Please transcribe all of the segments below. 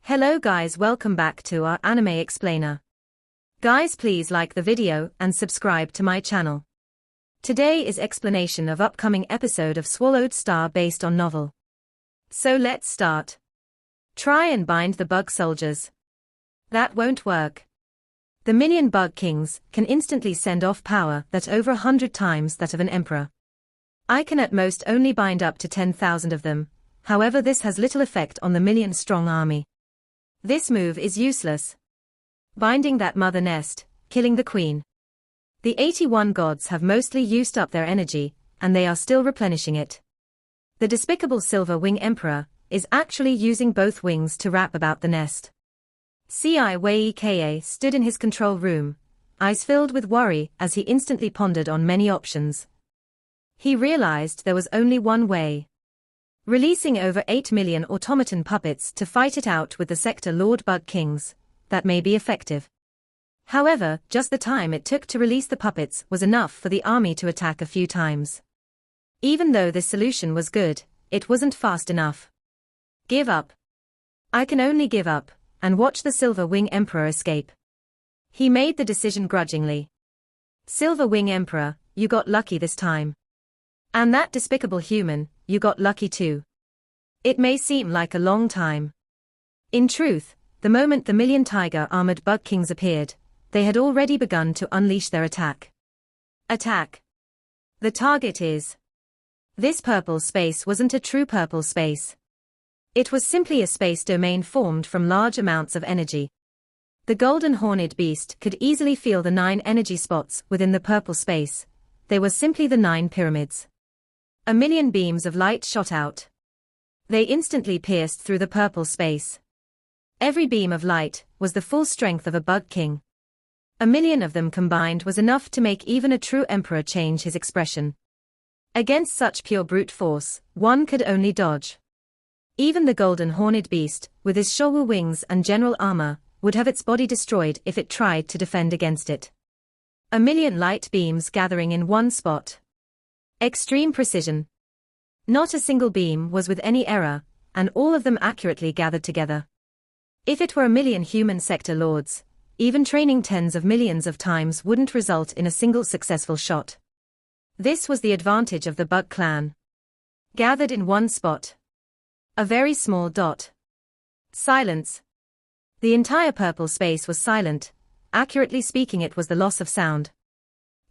Hello guys, welcome back to our anime explainer. Guys, please like the video and subscribe to my channel. Today is explanation of upcoming episode of Swallowed Star based on novel. So let's start. Try and bind the bug soldiers. That won't work. The million bug kings can instantly send off power that over 100 times that of an emperor. I can at most only bind up to 10,000 of them, however this has little effect on the million-strong army. This move is useless. Binding that mother nest, killing the queen. The 81 gods have mostly used up their energy, and they are still replenishing it. The despicable Silver Wing Emperor is actually using both wings to wrap about the nest. Ciweka stood in his control room, eyes filled with worry as he instantly pondered on many options. He realized there was only one way. Releasing over 8 million automaton puppets to fight it out with the Sector Lord Bug Kings, that may be effective. However, just the time it took to release the puppets was enough for the army to attack a few times. Even though this solution was good, it wasn't fast enough. Give up. I can only give up, and watch the Silver Wing Emperor escape. He made the decision grudgingly. Silver Wing Emperor, you got lucky this time. And that despicable human, you got lucky too. It may seem like a long time. In truth, the moment the million tiger armored bug kings appeared, they had already begun to unleash their attack. Attack. The target is. This purple space wasn't a true purple space. It was simply a space domain formed from large amounts of energy. The golden horned beast could easily feel the 9 energy spots within the purple space. They were simply the 9 pyramids. A million beams of light shot out. They instantly pierced through the purple space. Every beam of light was the full strength of a bug king. A million of them combined was enough to make even a true emperor change his expression. Against such pure brute force, one could only dodge. Even the golden horned beast, with his shoulder wings and general armor, would have its body destroyed if it tried to defend against it. A million light beams gathering in one spot. Extreme precision. Not a single beam was with any error, and all of them accurately gathered together. If it were a million human sector lords, even training tens of millions of times wouldn't result in a single successful shot. This was the advantage of the Bug Clan. Gathered in one spot. A very small dot. Silence. The entire purple space was silent, accurately speaking it was the loss of sound.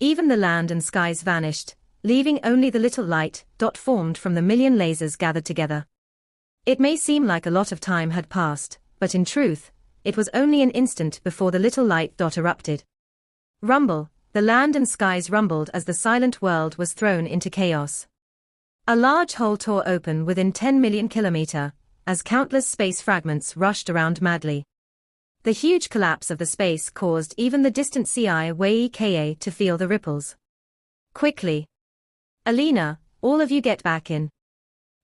Even the land and skies vanished, leaving only the little light dot formed from the million lasers gathered together. It may seem like a lot of time had passed, but in truth, it was only an instant before the little light dot erupted. Rumble, the land and skies rumbled as the silent world was thrown into chaos. A large hole tore open within 10 million kilometer, as countless space fragments rushed around madly. The huge collapse of the space caused even the distant Ciweka to feel the ripples. Quickly. Alina, all of you get back in.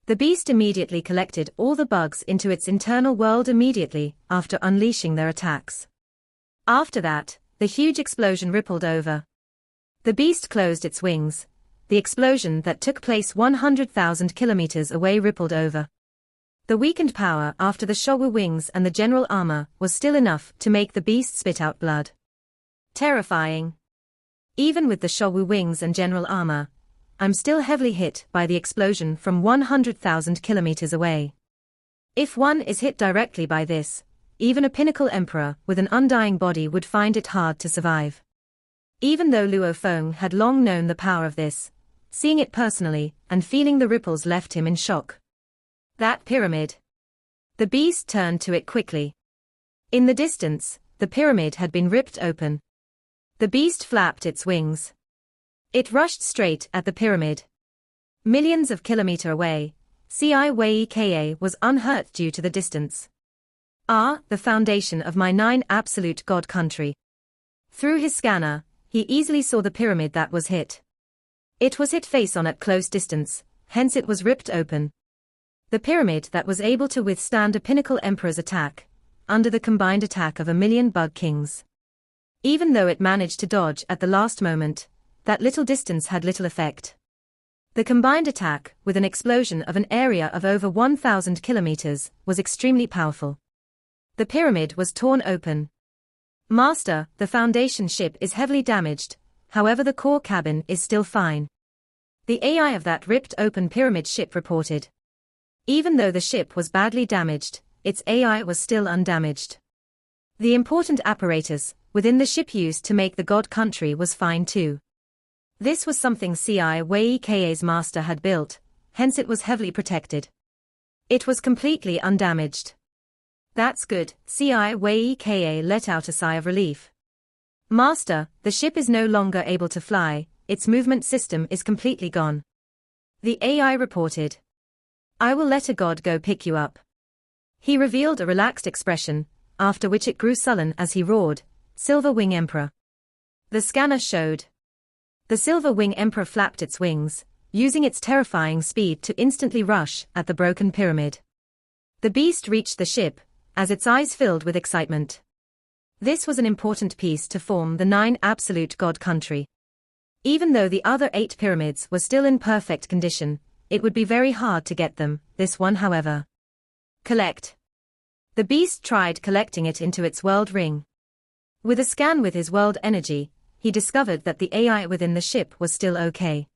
The beast immediately collected all the bugs into its internal world immediately after unleashing their attacks. After that, the huge explosion rippled over. The beast closed its wings. The explosion that took place 100,000 kilometers away rippled over. The weakened power after the shoulder wings and the general armor was still enough to make the beast spit out blood. Terrifying. Even with the shoulder wings and general armor, I'm still heavily hit by the explosion from 100,000 kilometers away. If one is hit directly by this, even a pinnacle emperor with an undying body would find it hard to survive. Even though Luo Feng had long known the power of this, seeing it personally and feeling the ripples left him in shock. That pyramid. The beast turned to it quickly. In the distance, the pyramid had been ripped open. The beast flapped its wings. It rushed straight at the pyramid. Millions of kilometers away, Ciweka was unhurt due to the distance. The foundation of my 9 absolute god country. Through his scanner, he easily saw the pyramid that was hit. It was hit face on at close distance, hence it was ripped open. The pyramid that was able to withstand a pinnacle emperor's attack, under the combined attack of a million bug kings. Even though it managed to dodge at the last moment, that little distance had little effect. The combined attack, with an explosion of an area of over 1,000 kilometers, was extremely powerful. The pyramid was torn open. Master, the Foundation ship is heavily damaged, however the core cabin is still fine. The AI of that ripped open pyramid ship reported. Even though the ship was badly damaged, its AI was still undamaged. The important apparatus within the ship used to make the God country was fine too. This was something CI-WEKA's master had built, hence it was heavily protected. It was completely undamaged. That's good, CI-WEKA let out a sigh of relief. Master, the ship is no longer able to fly, its movement system is completely gone. The AI reported. I will let a god go pick you up. He revealed a relaxed expression, after which it grew sullen as he roared, Silver Wing Emperor. The scanner showed. The Silver Wing Emperor flapped its wings, using its terrifying speed to instantly rush at the broken pyramid. The beast reached the ship, as its eyes filled with excitement. This was an important piece to form the 9 absolute God country. Even though the other 8 pyramids were still in perfect condition, it would be very hard to get them, this one however. Collect. The beast tried collecting it into its world ring. With a scan with his world energy, he discovered that the AI within the ship was still okay.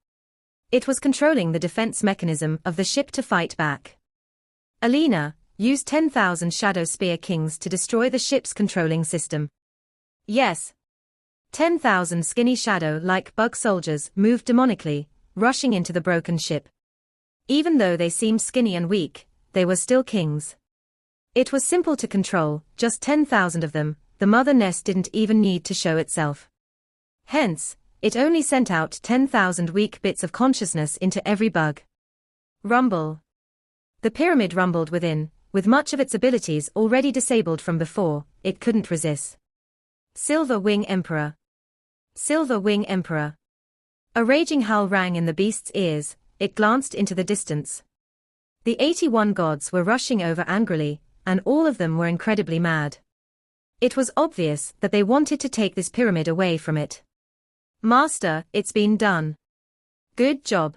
It was controlling the defense mechanism of the ship to fight back. Alina, use 10,000 Shadow Spear Kings to destroy the ship's controlling system. Yes. 10,000 skinny shadow-like bug soldiers moved demonically, rushing into the broken ship. Even though they seemed skinny and weak, they were still kings. It was simple to control, just 10,000 of them, the mother nest didn't even need to show itself. Hence, it only sent out 10,000 weak bits of consciousness into every bug. Rumble. The pyramid rumbled within, with much of its abilities already disabled from before, it couldn't resist. Silver Wing Emperor. Silver Wing Emperor. A raging howl rang in the beast's ears, it glanced into the distance. The 81 gods were rushing over angrily, and all of them were incredibly mad. It was obvious that they wanted to take this pyramid away from it. Master, it's been done. Good job.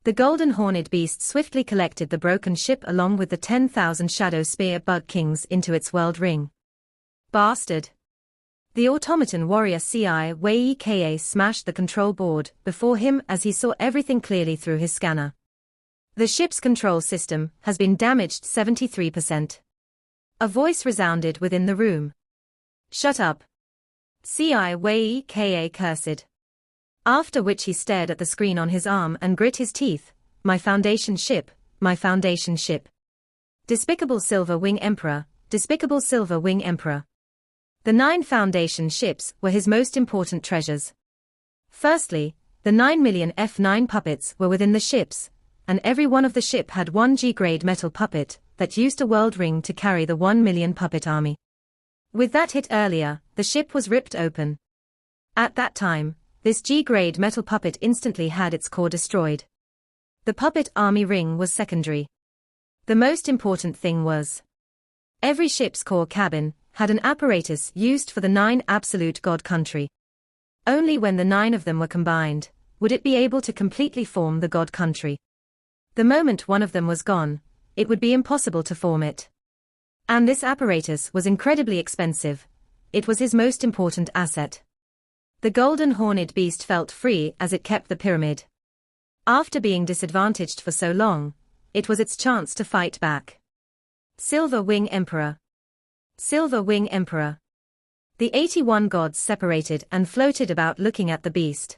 The golden horned beast swiftly collected the broken ship along with the 10,000 Shadow Spear Bug Kings into its world ring. Bastard. The automaton warrior CI-WEKA smashed the control board before him as he saw everything clearly through his scanner. The ship's control system has been damaged 73%. A voice resounded within the room. Shut up. CI-WEKA cursed. After which he stared at the screen on his arm and grit his teeth. My Foundation ship, my Foundation ship. Despicable Silver Wing Emperor, despicable Silver Wing Emperor. The 9 Foundation ships were his most important treasures. Firstly, the 9 million F9 puppets were within the ships, and every one of the ship had 1 G-grade metal puppet that used a world ring to carry the 1 million puppet army. With that hit earlier, the ship was ripped open. At that time, this G-grade metal puppet instantly had its core destroyed. The puppet army ring was secondary. The most important thing was every ship's core cabin had an apparatus used for the 9 absolute God country. Only when the 9 of them were combined, would it be able to completely form the God country. The moment one of them was gone, it would be impossible to form it. And this apparatus was incredibly expensive. It was his most important asset. The golden horned beast felt free as it kept the pyramid. After being disadvantaged for so long, it was its chance to fight back. Silver Wing Emperor. Silver Wing Emperor. The 81 gods separated and floated about looking at the beast.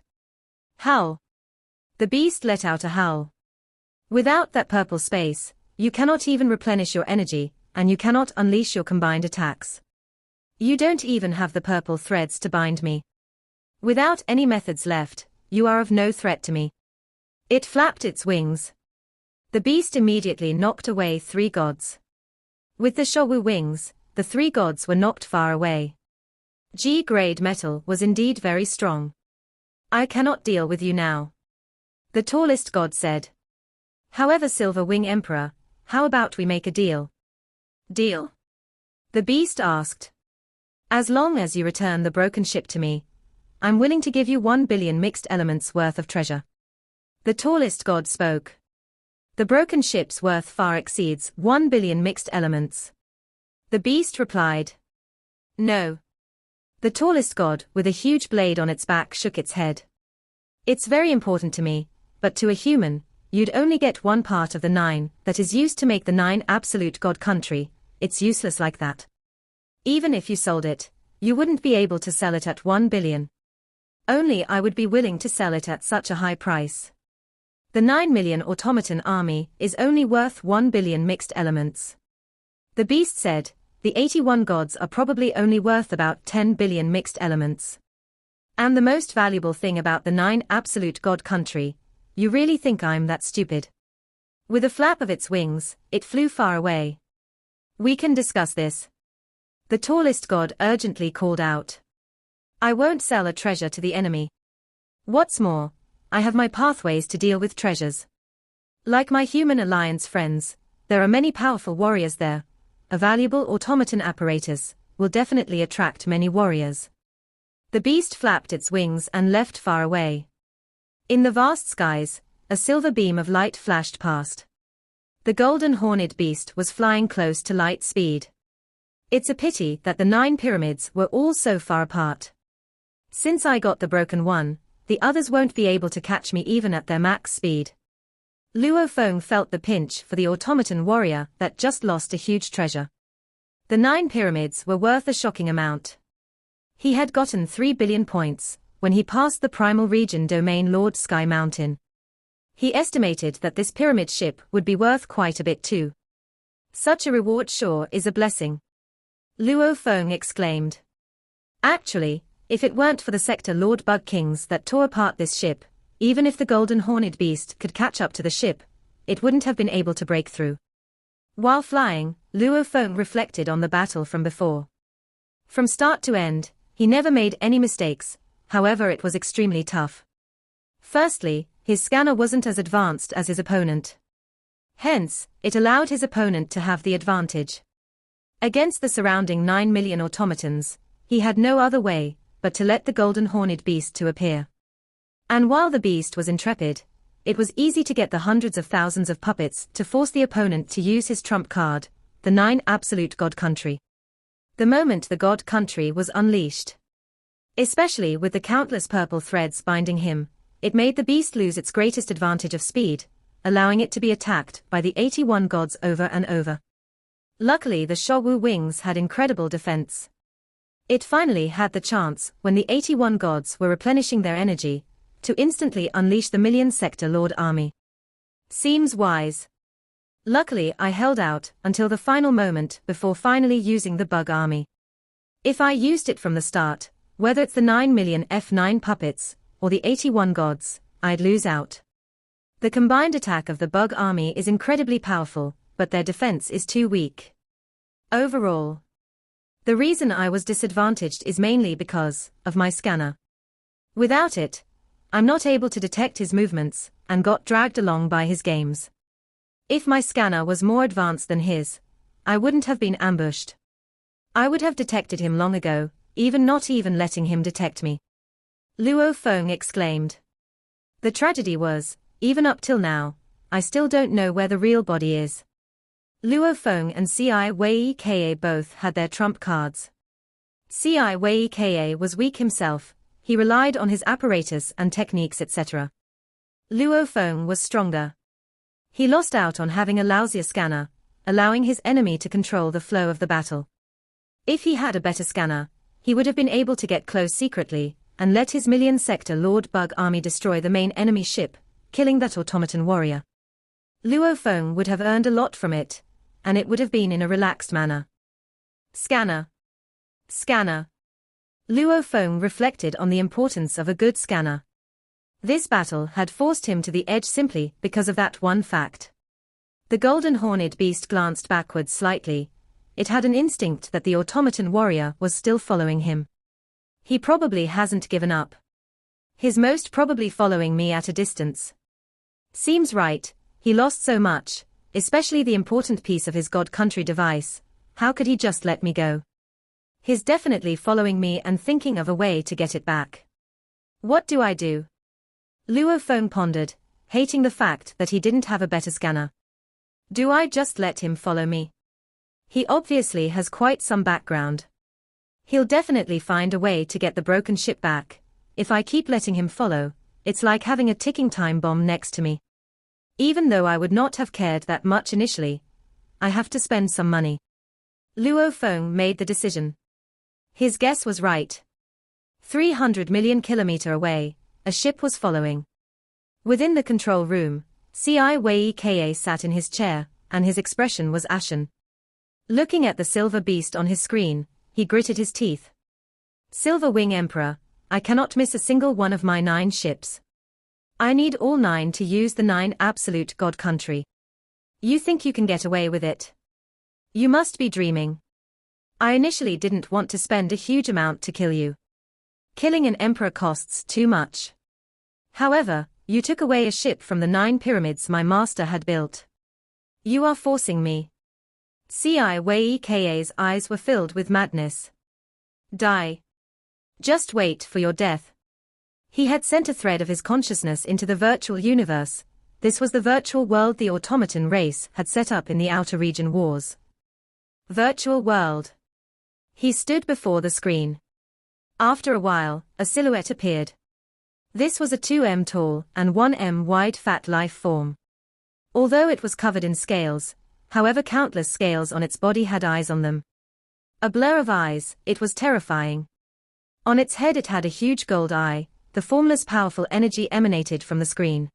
Howl. The beast let out a howl. Without that purple space, you cannot even replenish your energy, and you cannot unleash your combined attacks. You don't even have the purple threads to bind me. Without any methods left, you are of no threat to me. It flapped its wings. The beast immediately knocked away 3 gods. With the Showu wings, the 3 gods were knocked far away. G-grade metal was indeed very strong. I cannot deal with you now. The tallest god said. However, Silver Wing Emperor, how about we make a deal? Deal? The beast asked. As long as you return the broken ship to me, I'm willing to give you 1 billion mixed elements worth of treasure. The tallest god spoke. The broken ship's worth far exceeds 1 billion mixed elements. The beast replied. No. The tallest god, with a huge blade on its back, shook its head. It's very important to me, but to a human, you'd only get one part of the 9 that is used to make the 9 absolute god country. It's useless like that. Even if you sold it, you wouldn't be able to sell it at 1 billion. Only I would be willing to sell it at such a high price. The 9 million automaton army is only worth 1 billion mixed elements. The beast said, the 81 gods are probably only worth about 10 billion mixed elements. And the most valuable thing about the 9 absolute god country, you really think I'm that stupid? With a flap of its wings, it flew far away. We can discuss this. The tallest god urgently called out. I won't sell a treasure to the enemy. What's more, I have my pathways to deal with treasures. Like my human alliance friends, there are many powerful warriors there. A valuable automaton apparatus will definitely attract many warriors. The beast flapped its wings and left far away. In the vast skies, a silver beam of light flashed past. The golden horned beast was flying close to light speed. It's a pity that the 9 pyramids were all so far apart. Since I got the broken one, the others won't be able to catch me even at their max speed. Luo Feng felt the pinch for the automaton warrior that just lost a huge treasure. The 9 pyramids were worth a shocking amount. He had gotten 3 billion points when he passed the primal region domain Lord Sky Mountain. He estimated that this pyramid ship would be worth quite a bit too. Such a reward sure is a blessing. Luo Feng exclaimed. Actually, if it weren't for the sector Lord Bug Kings that tore apart this ship, even if the golden horned beast could catch up to the ship, it wouldn't have been able to break through. While flying, Luo Feng reflected on the battle from before. From start to end, he never made any mistakes, however it was extremely tough. Firstly, his scanner wasn't as advanced as his opponent. Hence, it allowed his opponent to have the advantage. Against the surrounding 9 million automatons, he had no other way but to let the golden horned beast to appear. And while the beast was intrepid, it was easy to get the hundreds of thousands of puppets to force the opponent to use his trump card, the 9 absolute god country. The moment the god country was unleashed, especially with the countless purple threads binding him, it made the beast lose its greatest advantage of speed, allowing it to be attacked by the 81 gods over and over. Luckily the Showu wings had incredible defense. It finally had the chance, when the 81 gods were replenishing their energy, to instantly unleash the Million Sector Lord army. Seems wise. Luckily I held out until the final moment before finally using the bug army. If I used it from the start, whether it's the 9 million F9 puppets, or the 81 gods, I'd lose out. The combined attack of the bug army is incredibly powerful, but their defense is too weak. Overall, the reason I was disadvantaged is mainly because of my scanner. Without it, I'm not able to detect his movements, and got dragged along by his games. If my scanner was more advanced than his, I wouldn't have been ambushed. I would have detected him long ago, not even letting him detect me. Luo Feng exclaimed. The tragedy was, even up till now, I still don't know where the real body is. Luo Feng and Ci Wei Ka both had their trump cards. Ci Wei Ka was weak himself, he relied on his apparatus and techniques etc. Luo Feng was stronger. He lost out on having a lousier scanner, allowing his enemy to control the flow of the battle. If he had a better scanner, he would have been able to get close secretly, and let his Million Sector Lord Bug army destroy the main enemy ship, killing that automaton warrior. Luo Feng would have earned a lot from it, and it would have been in a relaxed manner. Scanner. Scanner. Luo Feng reflected on the importance of a good scanner. This battle had forced him to the edge simply because of that one fact. The golden horned beast glanced backwards slightly. It had an instinct that the automaton warrior was still following him. He probably hasn't given up. He's most probably following me at a distance. Seems right, he lost so much, especially the important piece of his god country device. How could he just let me go? He's definitely following me and thinking of a way to get it back. What do I do? Luo Feng pondered, hating the fact that he didn't have a better scanner. Do I just let him follow me? He obviously has quite some background. He'll definitely find a way to get the broken ship back. If I keep letting him follow, it's like having a ticking time bomb next to me. Even though I would not have cared that much initially, I have to spend some money. Luo Feng made the decision. His guess was right. 300 million kilometers away, a ship was following. Within the control room, Ciweka sat in his chair, and his expression was ashen. Looking at the silver beast on his screen, he gritted his teeth. Silver Wing Emperor, I cannot miss a single one of my 9 ships. I need all 9 to use the 9 absolute god country. You think you can get away with it? You must be dreaming. I initially didn't want to spend a huge amount to kill you. Killing an emperor costs too much. However, you took away a ship from the 9 pyramids my master had built. You are forcing me. Ciweka's eyes were filled with madness. Die. Just wait for your death. He had sent a thread of his consciousness into the virtual universe. This was the virtual world the automaton race had set up in the outer region wars. Virtual world. He stood before the screen. After a while, a silhouette appeared. This was a 2 m tall and 1 m wide fat life form. Although it was covered in scales, however countless scales on its body had eyes on them. A blur of eyes, it was terrifying. On its head it had a huge gold eye, the formless powerful energy emanated from the screen.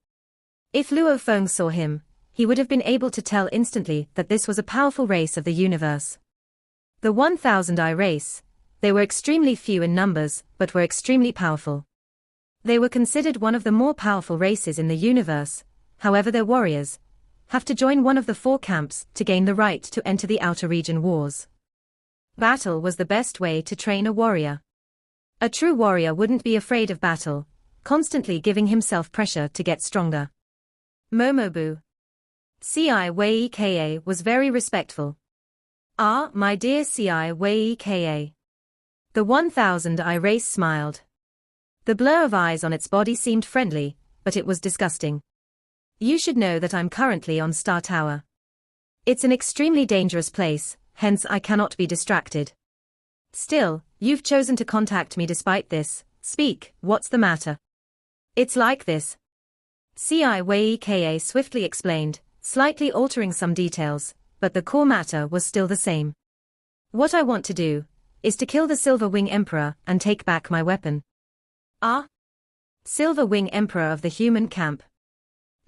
If Luo Feng saw him, he would have been able to tell instantly that this was a powerful race of the universe. The 1000 Eye race, they were extremely few in numbers, but were extremely powerful. They were considered one of the more powerful races in the universe, however their warriors have to join one of the 4 camps to gain the right to enter the outer region wars. Battle was the best way to train a warrior. A true warrior wouldn't be afraid of battle, constantly giving himself pressure to get stronger. Momobu. Ciweka was very respectful. Ah, my dear Ciweka. The 1000 Eye race smiled. The blur of eyes on its body seemed friendly, but it was disgusting. You should know that I'm currently on Star Tower. It's an extremely dangerous place, hence I cannot be distracted. Still, you've chosen to contact me despite this. Speak, what's the matter? It's like this. Ciweka swiftly explained, slightly altering some details, but the core matter was still the same. What I want to do is to kill the Silver Wing Emperor and take back my weapon. Ah? Silver Wing Emperor of the human camp.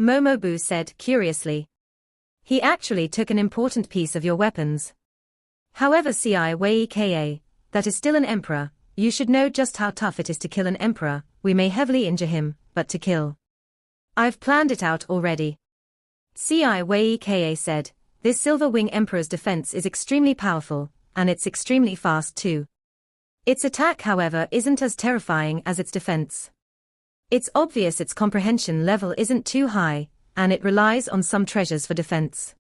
Momobu said curiously. He actually took an important piece of your weapons. However, Ciweka, that is still an emperor. You should know just how tough it is to kill an emperor. We may heavily injure him, but to kill. I've planned it out already. Ciweka said, this Silver Wing Emperor's defense is extremely powerful, and it's extremely fast too. Its attack, however, isn't as terrifying as its defense. It's obvious its comprehension level isn't too high, and it relies on some treasures for defense.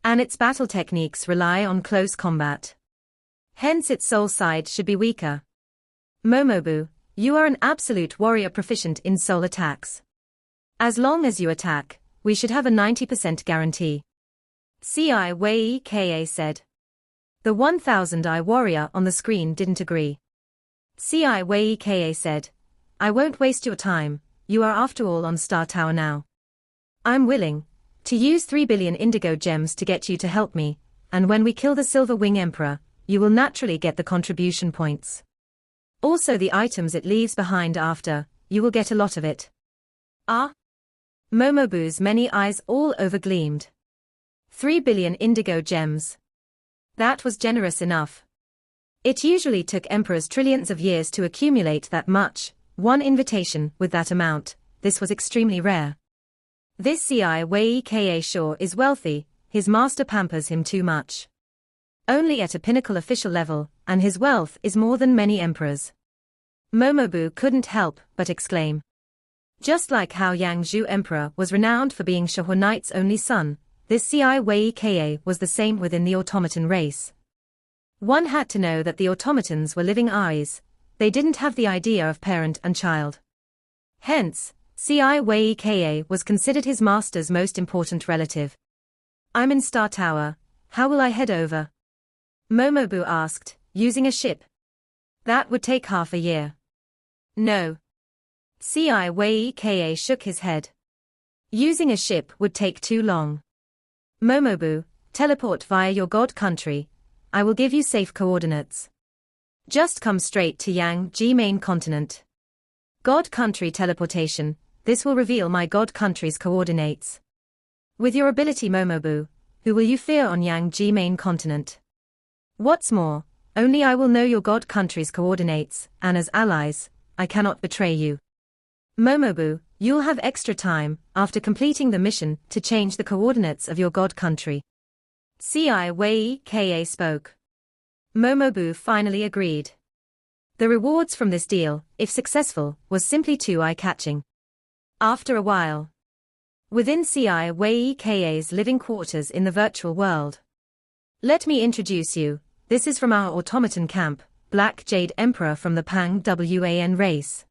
And its battle techniques rely on close combat. Hence its soul side should be weaker. Momobu, you are an absolute warrior proficient in soul attacks. As long as you attack, we should have a 90% guarantee. Ciweka said. The 1000 Eye warrior on the screen didn't agree. Ciweka said, I won't waste your time, you are after all on Star Tower now. I'm willing to use 3 billion indigo gems to get you to help me, and when we kill the Silver Wing Emperor, you will naturally get the contribution points. Also the items it leaves behind after, you will get a lot of it. Ah? Momobu's many eyes all over gleamed. 3 billion indigo gems. That was generous enough. It usually took emperors trillions of years to accumulate that much. One invitation with that amount, this was extremely rare. This Ciweka sure is wealthy, his master pampers him too much. Only at a pinnacle official level, and his wealth is more than many emperors. Momobu couldn't help but exclaim. Just like how Yang Zhu Emperor was renowned for being Shoho Knight's only son, this Ciweka was the same within the automaton race. One had to know that the automatons were living eyes. They didn't have the idea of parent and child. Hence, Ciweka was considered his master's most important relative. I'm in Star Tower, how will I head over? Momobu asked, using a ship. That would take half a year. No. Ciweka shook his head. Using a ship would take too long. Momobu, teleport via your god country. I will give you safe coordinates. Just come straight to Yang main continent. God country teleportation, this will reveal my god country's coordinates. With your ability Momobu, who will you fear on Yang main continent? What's more, only I will know your god country's coordinates, and as allies, I cannot betray you. Momobu, you'll have extra time, after completing the mission, to change the coordinates of your god country. Ciweka spoke. Momobu finally agreed. The rewards from this deal, if successful, was simply too eye-catching. After a while, within Ciweka's living quarters in the virtual world. Let me introduce you, this is from our automaton camp, Black Jade Emperor from the Pang Wan race.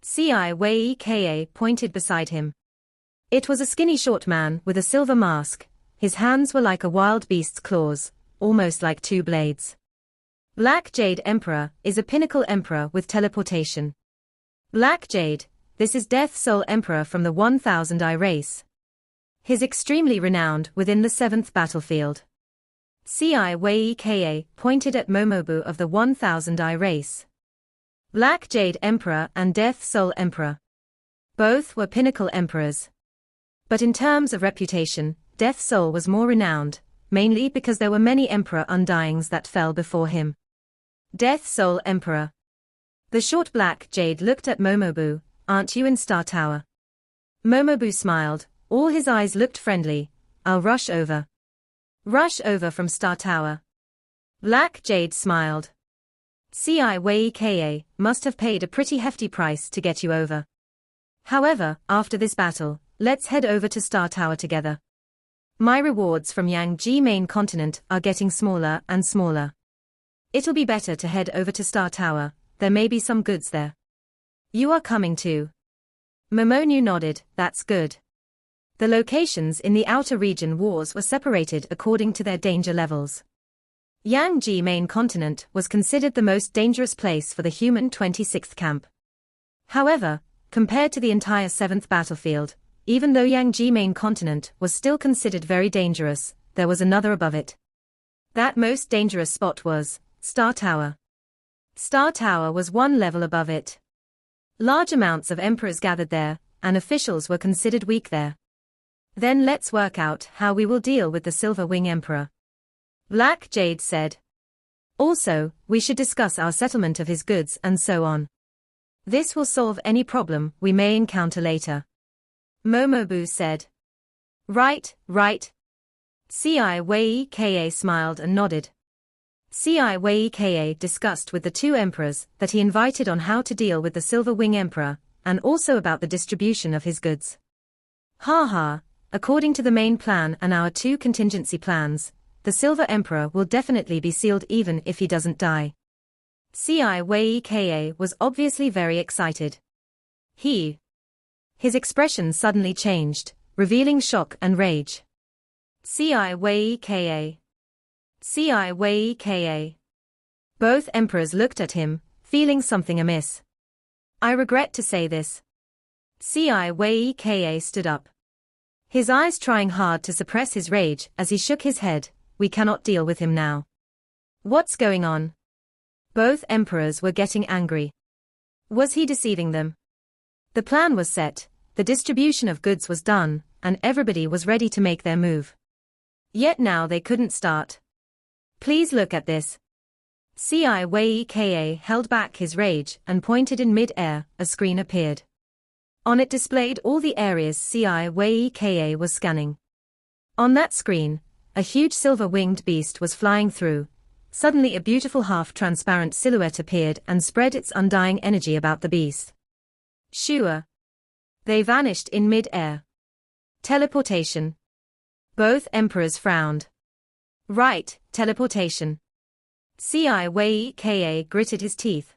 Ciweka pointed beside him. It was a skinny short man with a silver mask, his hands were like a wild beast's claws, almost like two blades. Black Jade Emperor is a pinnacle emperor with teleportation. Black Jade, this is Death Soul Emperor from the 1000 Eye race. He's extremely renowned within the 7th battlefield. Ciweka pointed at Momobu of the 1000 Eye race. Black Jade Emperor and Death Soul Emperor. Both were pinnacle emperors. But in terms of reputation, Death Soul was more renowned, mainly because there were many Emperor Undyings that fell before him. Death Soul Emperor. The short Black Jade looked at Momobu, aren't you in Star Tower? Momobu smiled, all his eyes looked friendly, I'll rush over. Rush over from Star Tower. Black Jade smiled. Ciweka must have paid a pretty hefty price to get you over. However, after this battle, let's head over to Star Tower together. My rewards from Yang main continent are getting smaller and smaller. It'll be better to head over to Star Tower, there may be some goods there. You are coming too. Momobu nodded, that's good. The locations in the outer region wars were separated according to their danger levels. Yang main continent was considered the most dangerous place for the human 26th camp. However, compared to the entire 7th battlefield, even though Yang main continent was still considered very dangerous, there was another above it. That most dangerous spot was Star Tower. Star Tower was one level above it. Large amounts of emperors gathered there, and officials were considered weak there. Then let's work out how we will deal with the Silver Wing Emperor. Black Jade said. Also, we should discuss our settlement of his goods and so on. This will solve any problem we may encounter later. Momobu said. Right. Ciweka smiled and nodded. Ciweka discussed with the two emperors that he invited on how to deal with the Silver Wing Emperor, and also about the distribution of his goods. According to the main plan and our two contingency plans, the Silver Emperor will definitely be sealed even if he doesn't die. Ciweka was obviously very excited. His expression suddenly changed, revealing shock and rage. Ciweka. Both emperors looked at him, feeling something amiss. I regret to say this. Ciweka stood up. His eyes trying hard to suppress his rage as he shook his head, we cannot deal with him now. What's going on? Both emperors were getting angry. Was he deceiving them? The plan was set, the distribution of goods was done, and everybody was ready to make their move. Yet now they couldn't start. Please look at this. Ciweka held back his rage and pointed in mid-air, a screen appeared. On it displayed all the areas Ciweka was scanning. On that screen, a huge silver-winged beast was flying through. Suddenly a beautiful half-transparent silhouette appeared and spread its undying energy about the beast. Shua. They vanished in mid-air. Teleportation. Both emperors frowned. Right, teleportation. Ciweka gritted his teeth.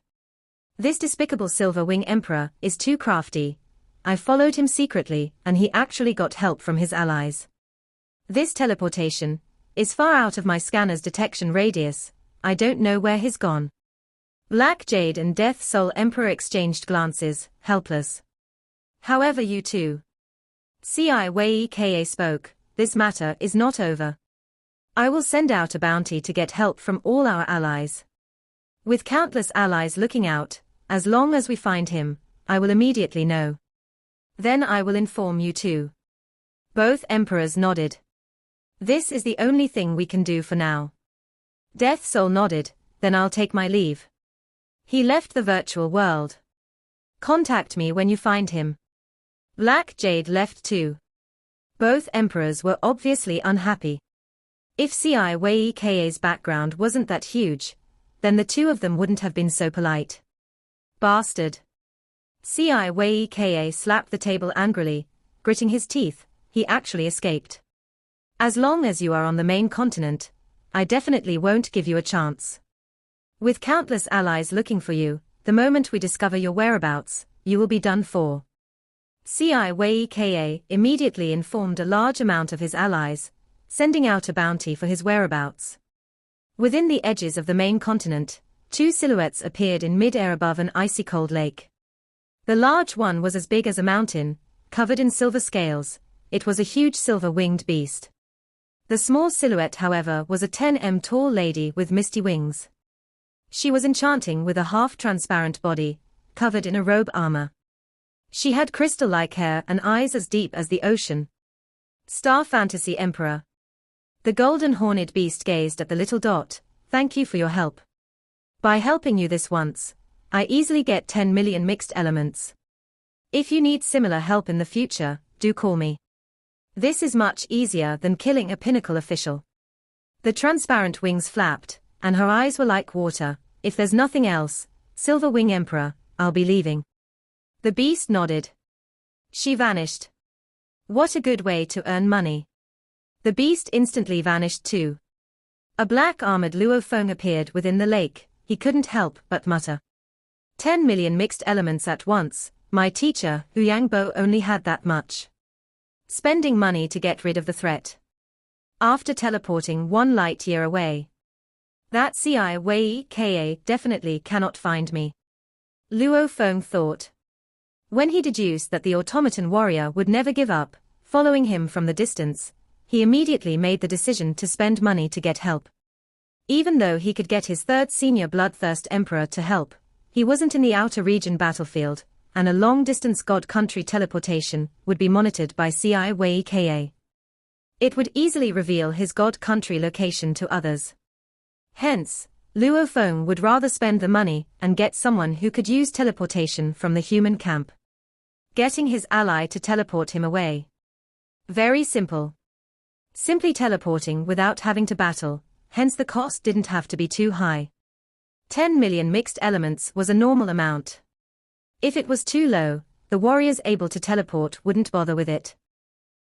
This despicable Silver Wing Emperor is too crafty. I followed him secretly, and he actually got help from his allies. This teleportation, is far out of my scanner's detection radius. I don't know where he's gone. Black Jade and Death Soul Emperor exchanged glances, helpless. However, you two. Ci Wei Ka spoke, this matter is not over. I will send out a bounty to get help from all our allies. With countless allies looking out, as long as we find him, I will immediately know. Then I will inform you too. Both emperors nodded. This is the only thing we can do for now. Death Soul nodded, then I'll take my leave. He left the virtual world. Contact me when you find him. Black Jade left too. Both emperors were obviously unhappy. If Ci Wei Ka's background wasn't that huge, then the two of them wouldn't have been so polite. Bastard. Ci Wei Ka slapped the table angrily, gritting his teeth. He actually escaped. As long as you are on the main continent, I definitely won't give you a chance. With countless allies looking for you, the moment we discover your whereabouts, you will be done for. Ci Wei Ka immediately informed a large amount of his allies, sending out a bounty for his whereabouts. Within the edges of the main continent, two silhouettes appeared in mid-air above an icy cold lake. The large one was as big as a mountain, covered in silver scales. It was a huge silver-winged beast. The small silhouette, however, was a 10 tall lady with misty wings. She was enchanting with a half-transparent body, covered in a robe armor. She had crystal-like hair and eyes as deep as the ocean. Star Fantasy Emperor. The golden horned beast gazed at the little dot. Thank you for your help. By helping you this once, I easily get 10 million mixed elements. If you need similar help in the future, do call me. This is much easier than killing a pinnacle official. The transparent wings flapped, and her eyes were like water. If there's nothing else, Silver Wing Emperor, I'll be leaving. The beast nodded. She vanished. What a good way to earn money. The beast instantly vanished too. A black armored Luo Feng appeared within the lake. He couldn't help but mutter. 10 million mixed elements at once. My teacher, Hu Yangbo, only had that much. Spending money to get rid of the threat. After teleporting 1 light year away. That Ci Wei Ka definitely cannot find me. Luo Feng thought. When he deduced that the automaton warrior would never give up, following him from the distance, he immediately made the decision to spend money to get help. Even though he could get his third senior bloodthirst emperor to help, he wasn't in the outer region battlefield, and a long-distance god country teleportation would be monitored by Ci Wei Ka. It would easily reveal his god country location to others. Hence, Luo Feng would rather spend the money and get someone who could use teleportation from the human camp. Getting his ally to teleport him away. Very simple. Simply teleporting without having to battle, hence the cost didn't have to be too high. 10 million mixed elements was a normal amount. If it was too low, the warriors able to teleport wouldn't bother with it.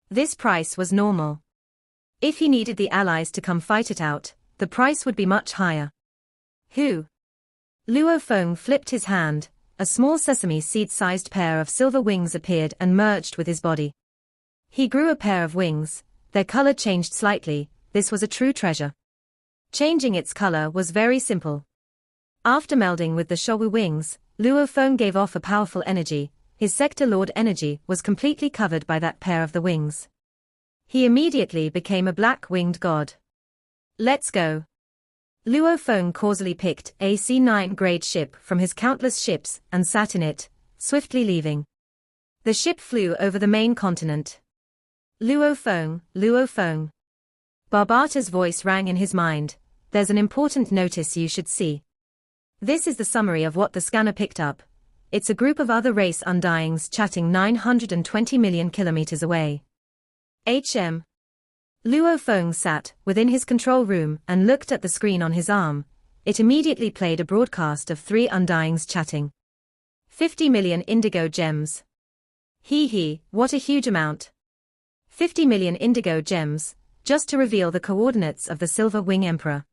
This price was normal. If he needed the allies to come fight it out, the price would be much higher. Who? Luo Feng flipped his hand. A small sesame seed-sized pair of silver wings appeared and merged with his body. He grew a pair of wings. Their color changed slightly. This was a true treasure. Changing its color was very simple. After melding with the Showu wings, Luo Feng gave off a powerful energy. His Sector Lord energy was completely covered by that pair of the wings. He immediately became a black-winged god. Let's go. Luo Feng causally picked a C9 grade ship from his countless ships and sat in it, swiftly leaving. The ship flew over the main continent. Luo Feng, Luo Feng. Barbata's voice rang in his mind. There's an important notice you should see. This is the summary of what the scanner picked up. It's a group of other race undyings chatting 920 million kilometers away. Luo Feng sat within his control room and looked at the screen on his arm. It immediately played a broadcast of 3 undyings chatting. 50 million indigo gems. What a huge amount. 50 million indigo gems, just to reveal the coordinates of the Silver Wing Emperor.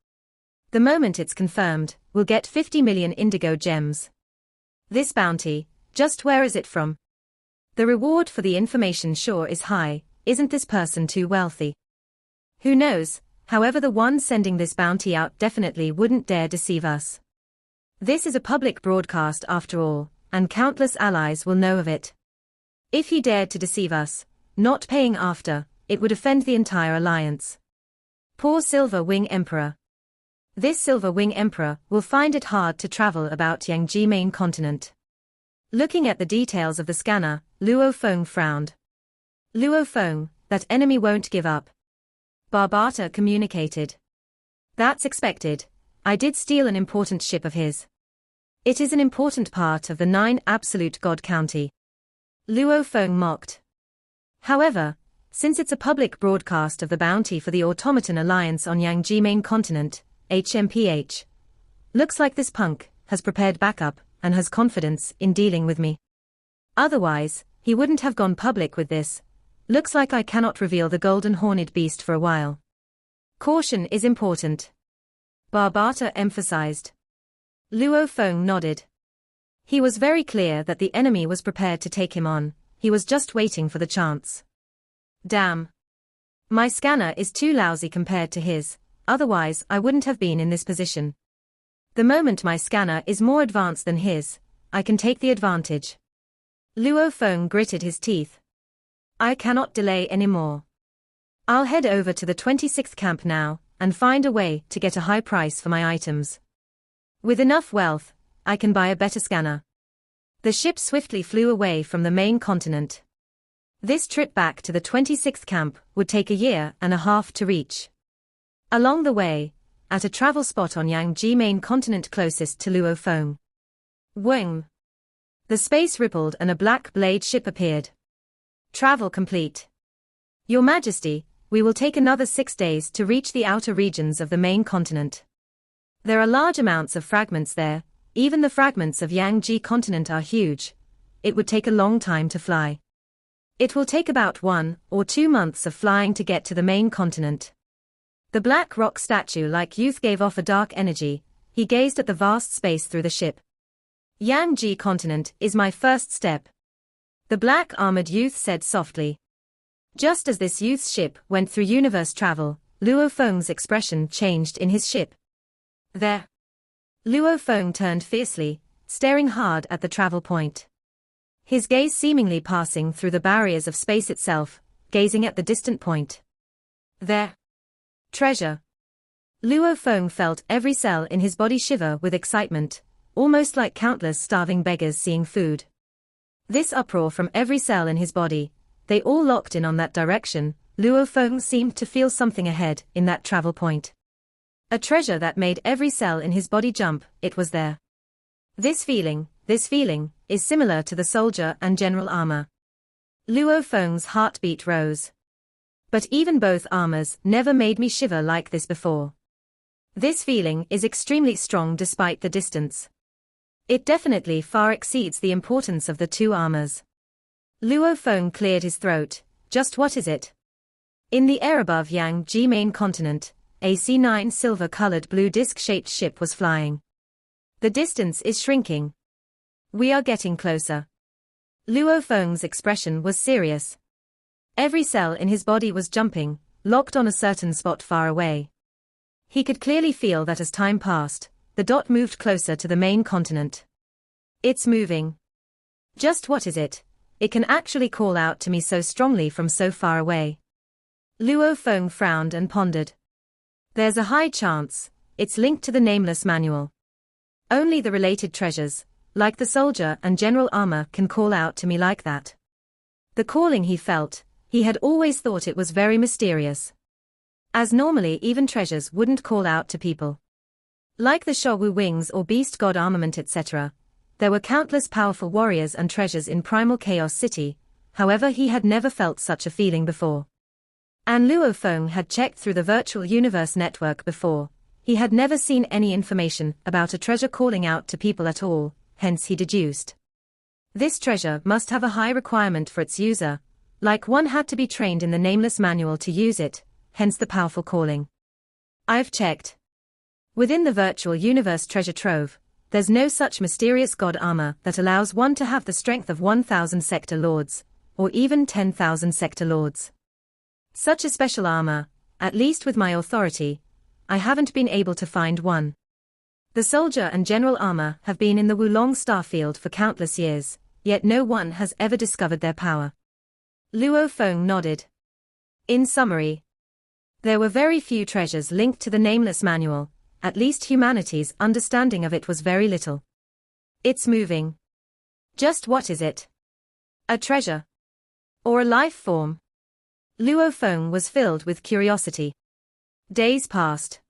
The moment it's confirmed, we'll get 50 million indigo gems. This bounty, just where is it from? The reward for the information sure is high. Isn't this person too wealthy? Who knows, However, the one sending this bounty out definitely wouldn't dare deceive us. This is a public broadcast after all, and countless allies will know of it. If he dared to deceive us, not paying after, it would offend the entire alliance. Poor Silver Wing Emperor. This Silver Wing Emperor will find it hard to travel about Yangji main continent. Looking at the details of the scanner, Luo Feng frowned. Luo Feng, that enemy won't give up. Barbata communicated. That's expected. I did steal an important ship of his. It is an important part of the 9 absolute God County. Luo Feng mocked. However, since it's a public broadcast of the bounty for the Automaton Alliance on Yangji main continent, HMPH. Looks like this punk has prepared backup and has confidence in dealing with me. Otherwise, he wouldn't have gone public with this. Looks like I cannot reveal the golden horned beast for a while. Caution is important. Barbata emphasized. Luo Feng nodded. He was very clear that the enemy was prepared to take him on, he was just waiting for the chance. Damn. My scanner is too lousy compared to his, otherwise I wouldn't have been in this position. The moment my scanner is more advanced than his, I can take the advantage. Luo Feng gritted his teeth. I cannot delay anymore. I'll head over to the 26th camp now, and find a way to get a high price for my items. With enough wealth, I can buy a better scanner. The ship swiftly flew away from the main continent. This trip back to the 26th camp would take a year and a half to reach. Along the way, at a travel spot on Yangji main continent closest to Luo Feng. Wing. The space rippled and a black blade ship appeared. Travel complete. Your Majesty, we will take another 6 days to reach the outer regions of the main continent. There are large amounts of fragments there, even the fragments of Yangji continent are huge. It would take a long time to fly. It will take about 1 or 2 months of flying to get to the main continent. The black rock statue-like youth gave off a dark energy, he gazed at the vast space through the ship. Yangji continent is my first step. The black armored youth said softly. Just as this youth's ship went through universe travel, Luo Feng's expression changed in his ship. There. Luo Feng turned fiercely, staring hard at the travel point. His gaze seemingly passing through the barriers of space itself, gazing at the distant point. There. Treasure. Luo Feng felt every cell in his body shiver with excitement, almost like countless starving beggars seeing food. This uproar from every cell in his body, they all locked in on that direction. Luo Feng seemed to feel something ahead in that travel point. A treasure that made every cell in his body jump, it was there. This feeling, is similar to the soldier and general armor. Luo Feng's heartbeat rose. But even both armors never made me shiver like this before. This feeling is extremely strong despite the distance. It definitely far exceeds the importance of the 2 armors. Luo Feng cleared his throat. Just what is it? In the air above Yangji main continent, a C9 silver-colored blue disc-shaped ship was flying. The distance is shrinking. We are getting closer. Luo Feng's expression was serious. Every cell in his body was jumping, locked on a certain spot far away. He could clearly feel that as time passed, the dot moved closer to the main continent. It's moving. Just what is it? It can actually call out to me so strongly from so far away. Luo Feng frowned and pondered. There's a high chance it's linked to the Nameless Manual. Only the related treasures, like the soldier and general armor, can call out to me like that. The calling he felt, he had always thought it was very mysterious. As normally even treasures wouldn't call out to people. Like the Shogu wings or beast god armament etc., there were countless powerful warriors and treasures in Primal Chaos City, however he had never felt such a feeling before. And Luo Feng had checked through the virtual universe network before. He had never seen any information about a treasure calling out to people at all, hence he deduced. This treasure must have a high requirement for its user, like one had to be trained in the Nameless Manual to use it, hence the powerful calling. I've checked. Within the virtual universe treasure trove, there's no such mysterious god armor that allows one to have the strength of 1,000 sector lords, or even 10,000 sector lords. Such a special armor, at least with my authority, I haven't been able to find one. The soldier and general armor have been in the Wulong starfield for countless years, yet no one has ever discovered their power. Luo Feng nodded. In summary, there were very few treasures linked to the nameless manual, at least humanity's understanding of it was very little. It's moving. Just what is it? A treasure? Or a life form? Luo Feng was filled with curiosity. Days passed.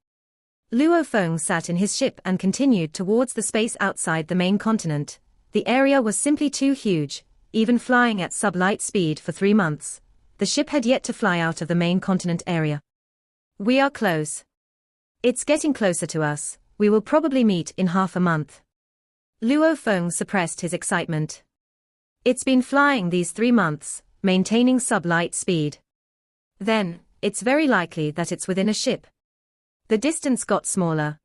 Luo Feng sat in his ship and continued towards the space outside the main continent. The area was simply too huge, even flying at sublight speed for 3 months. The ship had yet to fly out of the main continent area. We are close. It's getting closer to us, we will probably meet in half a month. Luo Feng suppressed his excitement. It's been flying these 3 months, maintaining sublight speed. Then, it's very likely that it's within a ship. The distance got smaller.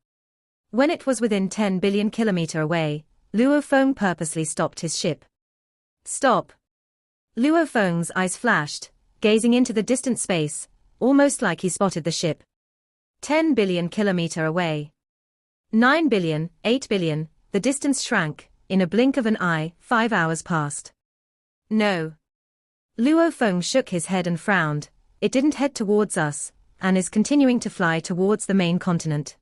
When it was within 10 billion kilometers away, Luo Feng purposely stopped his ship. Stop. Luo Feng's eyes flashed, gazing into the distant space, almost like he spotted the ship. 10 billion kilometers away. 9 billion, 8 billion, the distance shrank. In a blink of an eye, 5 hours passed. No. Luo Feng shook his head and frowned. It didn't head towards us, and is continuing to fly towards the main continent.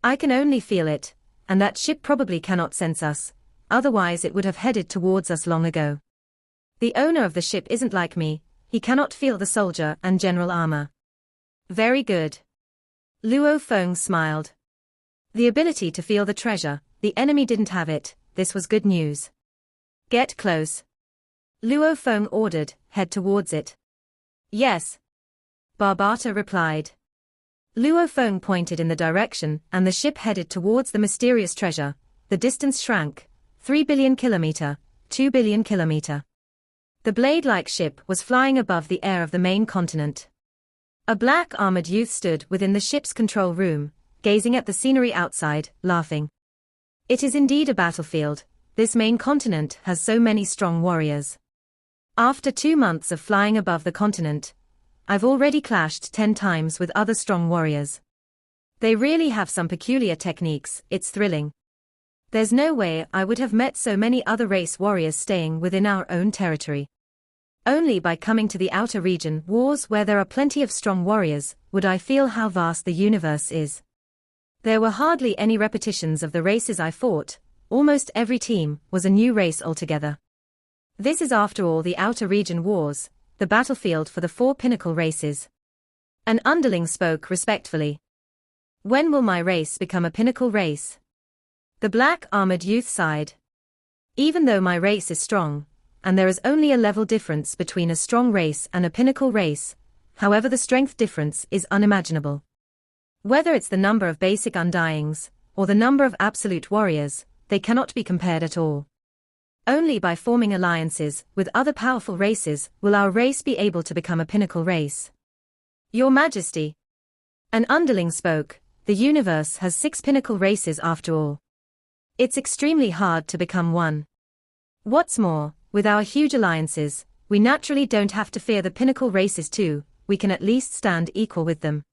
I can only feel it, and that ship probably cannot sense us, otherwise it would have headed towards us long ago. The owner of the ship isn't like me, he cannot feel the soldier and general armor. Very good. Luo Feng smiled. The ability to feel the treasure, the enemy didn't have it, this was good news. Get close. Luo Feng ordered, head towards it. Yes. Barbata replied. Luo Feng pointed in the direction and the ship headed towards the mysterious treasure. The distance shrank. 3 billion kilometer, 2 billion kilometer. The blade-like ship was flying above the air of the main continent. A black armored youth stood within the ship's control room, gazing at the scenery outside, laughing. It is indeed a battlefield, this main continent has so many strong warriors. After 2 months of flying above the continent, I've already clashed 10 times with other strong warriors. They really have some peculiar techniques, it's thrilling. There's no way I would have met so many other race warriors staying within our own territory. Only by coming to the outer region wars where there are plenty of strong warriors, would I feel how vast the universe is. There were hardly any repetitions of the races I fought, almost every team was a new race altogether. This is after all the outer region wars, the battlefield for the 4 pinnacle races. An underling spoke respectfully. When will my race become a pinnacle race? The black armored youth sighed. Even though my race is strong, and there is only a level difference between a strong race and a pinnacle race, however the strength difference is unimaginable. Whether it's the number of basic undyings, or the number of absolute warriors, they cannot be compared at all. Only by forming alliances with other powerful races will our race be able to become a pinnacle race. Your Majesty. An underling spoke, the universe has 6 pinnacle races after all. It's extremely hard to become one. What's more, with our huge alliances, we naturally don't have to fear the pinnacle races too, we can at least stand equal with them.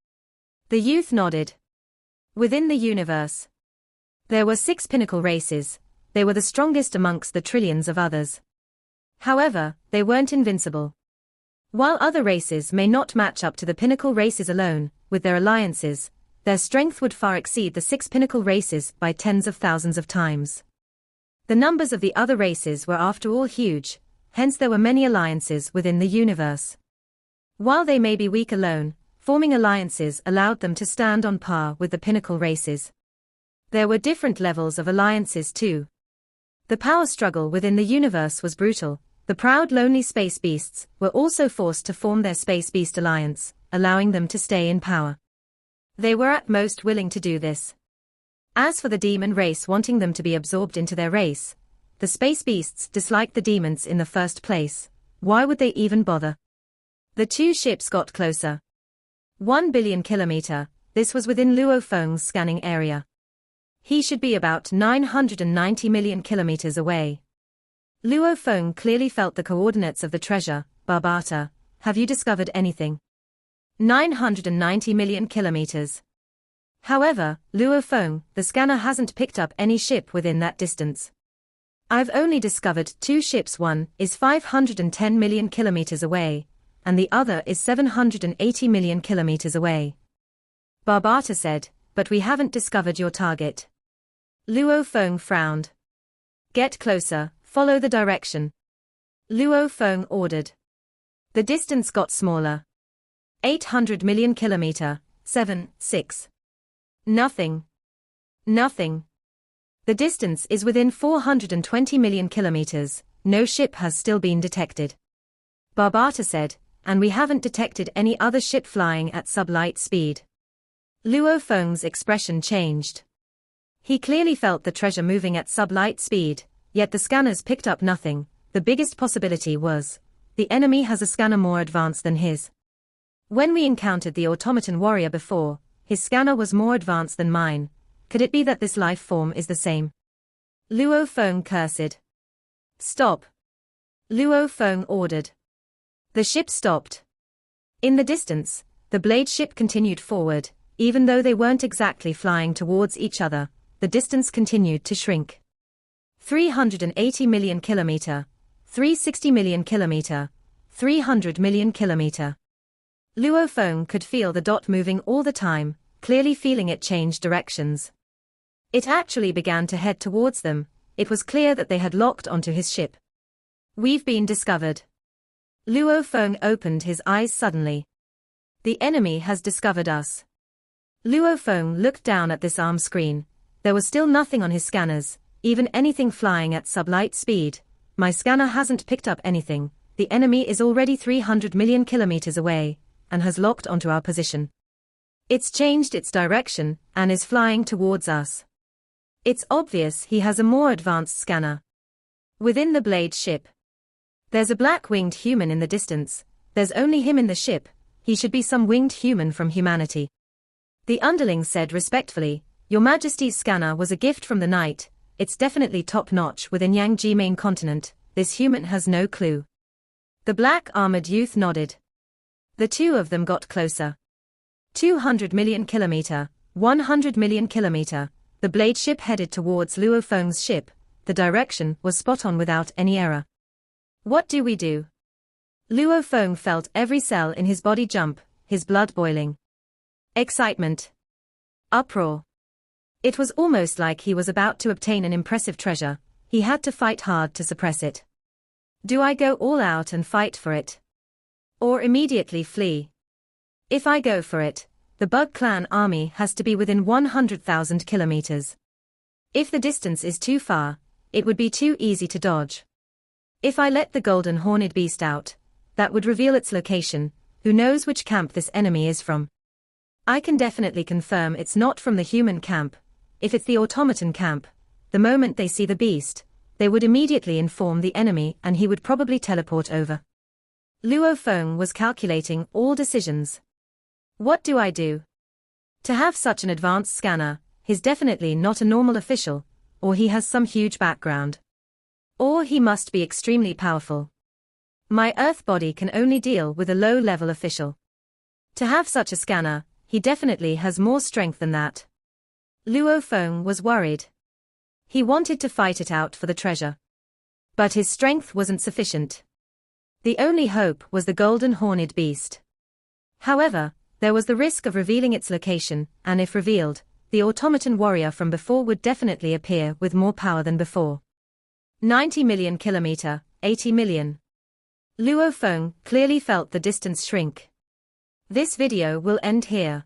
The youth nodded. Within the universe, there were 6 pinnacle races, they were the strongest amongst the trillions of others. However, they weren't invincible. While other races may not match up to the pinnacle races alone, with their alliances, their strength would far exceed the 6 pinnacle races by tens of thousands of times. The numbers of the other races were after all huge, hence there were many alliances within the universe. While they may be weak alone, forming alliances allowed them to stand on par with the pinnacle races. There were different levels of alliances too. The power struggle within the universe was brutal. The proud lonely space beasts were also forced to form their space beast alliance, allowing them to stay in power. They were at most willing to do this. As for the demon race wanting them to be absorbed into their race, the space beasts disliked the demons in the first place. Why would they even bother? The 2 ships got closer. 1 billion kilometer, this was within Luo Feng's scanning area. He should be about 990 million kilometers away. Luo Feng clearly felt the coordinates of the treasure. Barbata, have you discovered anything? 990 million kilometers. However, Luo Feng, the scanner hasn't picked up any ship within that distance. I've only discovered 2 ships. One is 510 million kilometers away, and the other is 780 million kilometers away. Barbata said, but we haven't discovered your target. Luo Feng frowned. Get closer, follow the direction. Luo Feng ordered. The distance got smaller. 800 million kilometer, 6. Nothing. Nothing. The distance is within 420 million kilometers, no ship has still been detected. Barbata said, and we haven't detected any other ship flying at sublight speed. Luo Feng's expression changed. He clearly felt the treasure moving at sublight speed, yet the scanners picked up nothing. The biggest possibility was, the enemy has a scanner more advanced than his. When we encountered the automaton warrior before, his scanner was more advanced than mine. Could it be that this life form is the same? Luo Feng cursed. Stop. Luo Feng ordered. The ship stopped. In the distance, the blade ship continued forward, even though they weren't exactly flying towards each other, the distance continued to shrink. 380 million kilometer, 360 million kilometer, 300 million kilometer. Luo Feng could feel the dot moving all the time, clearly feeling it change directions. It actually began to head towards them. It was clear that they had locked onto his ship. We've been discovered. Luo Feng opened his eyes suddenly. The enemy has discovered us. Luo Feng looked down at this arm screen. There was still nothing on his scanners, even anything flying at sublight speed. My scanner hasn't picked up anything. The enemy is already 300 million kilometers away, and has locked onto our position. It's changed its direction, and is flying towards us. It's obvious he has a more advanced scanner. Within the blade ship, there's a black-winged human in the distance. There's only him in the ship. He should be some winged human from humanity. The underling said respectfully, Your Majesty's scanner was a gift from the night. It's definitely top-notch within Yangji main continent. This human has no clue. The black-armored youth nodded. The two of them got closer. 200 million kilometer, 100 million kilometer. The blade ship headed towards Luo Feng's ship. The direction was spot on without any error. What do we do? Luo Feng felt every cell in his body jump, his blood boiling. Excitement. Uproar. It was almost like he was about to obtain an impressive treasure. He had to fight hard to suppress it. Do I go all out and fight for it? Or immediately flee? If I go for it, the Bug Clan army has to be within 100,000 kilometers. If the distance is too far, it would be too easy to dodge. If I let the golden horned beast out, that would reveal its location. Who knows which camp this enemy is from? I can definitely confirm it's not from the human camp. If it's the automaton camp, the moment they see the beast, they would immediately inform the enemy and he would probably teleport over. Luo Feng was calculating all decisions. What do I do? To have such an advanced scanner, he's definitely not a normal official, or he has some huge background. Or he must be extremely powerful. My Earth body can only deal with a low-level official. To have such a scanner, he definitely has more strength than that. Luo Feng was worried. He wanted to fight it out for the treasure. But his strength wasn't sufficient. The only hope was the golden horned beast. However, there was the risk of revealing its location, and if revealed, the automaton warrior from before would definitely appear with more power than before. 90 million kilometer, 80 million. Luo Feng clearly felt the distance shrink. This video will end here.